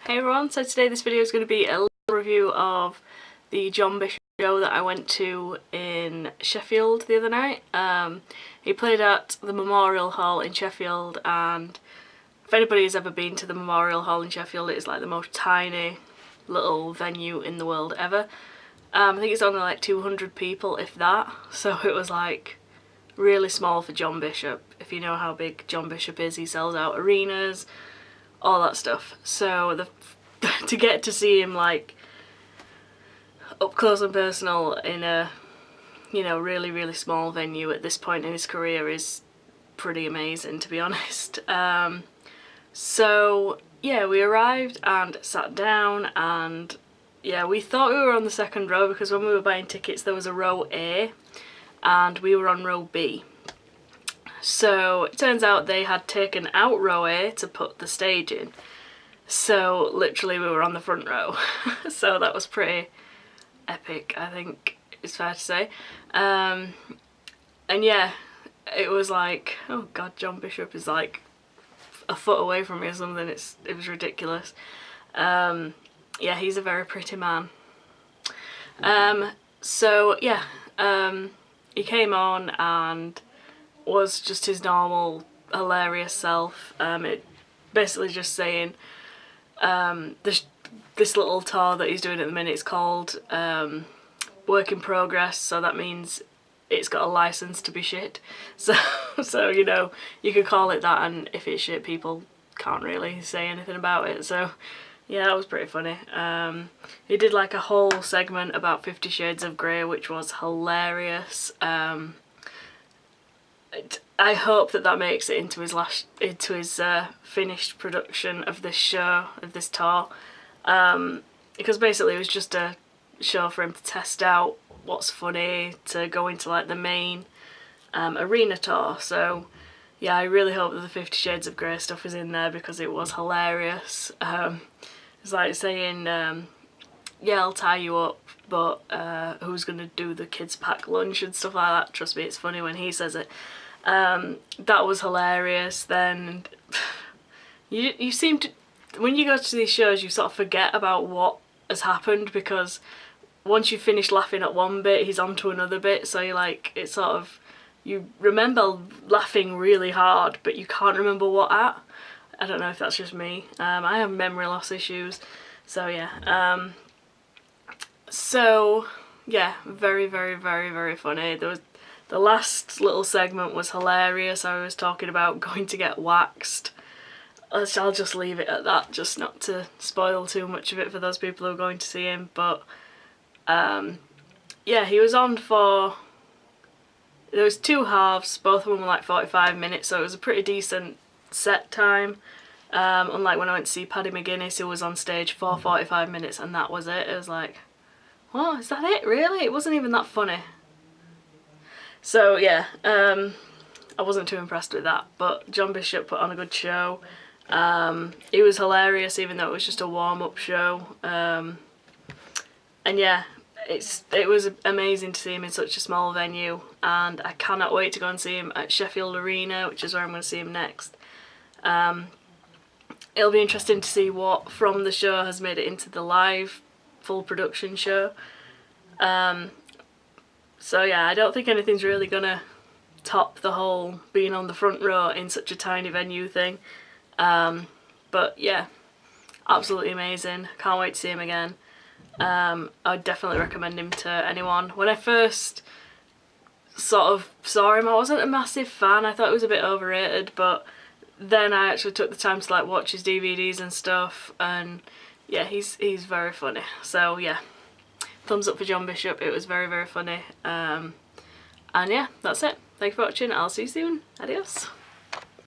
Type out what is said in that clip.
Hey everyone, so today this video is going to be a little review of the John Bishop show that I went to in Sheffield the other night. He played at the Memorial Hall in Sheffield, and if anybody has ever been to the Memorial Hall in Sheffield, it is like the most tiny little venue in the world ever. I think it's only like 200 people, if that, so it was like really small for John Bishop. If you know how big John Bishop is, he sells out arenas, all that stuff. So to get to see him like up close and personal in a, you know, really small venue at this point in his career is pretty amazing, to be honest. So yeah, we arrived and sat down, and yeah, we thought we were on the second row because when we were buying tickets there was a row A and we were on row B. So it turns out they had taken out row A to put the stage in. So literally we were on the front row. So that was pretty epic, I think it's fair to say. And yeah, it was like, oh god, John Bishop is like a foot away from me or something. It was ridiculous. Yeah, he's a very pretty man. So yeah, he came on and was just his normal hilarious self. It basically just saying this little tour that he's doing at the minute is called Work in Progress, so that means it's got a license to be shit. So you know, you could call it that, and if it's shit, people can't really say anything about it. So yeah, that was pretty funny. He did like a whole segment about 50 Shades of Grey, which was hilarious. I hope that makes it into his finished production of this show, of this tour, because basically it was just a show for him to test out what's funny to go into like the main arena tour. So yeah, I really hope that the 50 Shades of Grey stuff is in there because it was hilarious. It's like saying, yeah, I'll tie you up, but who's gonna do the kids pack lunch and stuff like that. Trust me, it's funny when he says it. That was hilarious. Then you seem to, when you go to these shows, you sort of forget about what has happened, because once you finish laughing at one bit, he's on to another bit, so you're like, it's sort of, you remember laughing really hard but you can't remember what at. I don't know if that's just me. I have memory loss issues, so yeah. So yeah, very funny. There was the last little segment was hilarious. I was talking about going to get waxed. I'll just leave it at that, just not to spoil too much of it for those people who are going to see him. But yeah, he was on for, there was two halves, both of them were like 45 minutes, so it was a pretty decent set time. Unlike when I went to see Paddy McGuinness, who was on stage for 45 minutes and that was it. It was like, what, is that it, really? It wasn't even that funny. So yeah, I wasn't too impressed with that, but John Bishop put on a good show. It was hilarious even though it was just a warm-up show. And yeah, it was amazing to see him in such a small venue, and I cannot wait to go and see him at Sheffield Arena, which is where I'm going to see him next. It'll be interesting to see what from the show has made it into the live full production show. So yeah, I don't think anything's really gonna top the whole being on the front row in such a tiny venue thing. But yeah, absolutely amazing. Can't wait to see him again. I would definitely recommend him to anyone. When I first sort of saw him, I wasn't a massive fan. I thought it was a bit overrated, but then I actually took the time to like watch his DVDs and stuff, and yeah, he's very funny. So yeah, thumbs up for John Bishop. It was very funny. And yeah, that's it. Thank you for watching. I'll see you soon. Adios.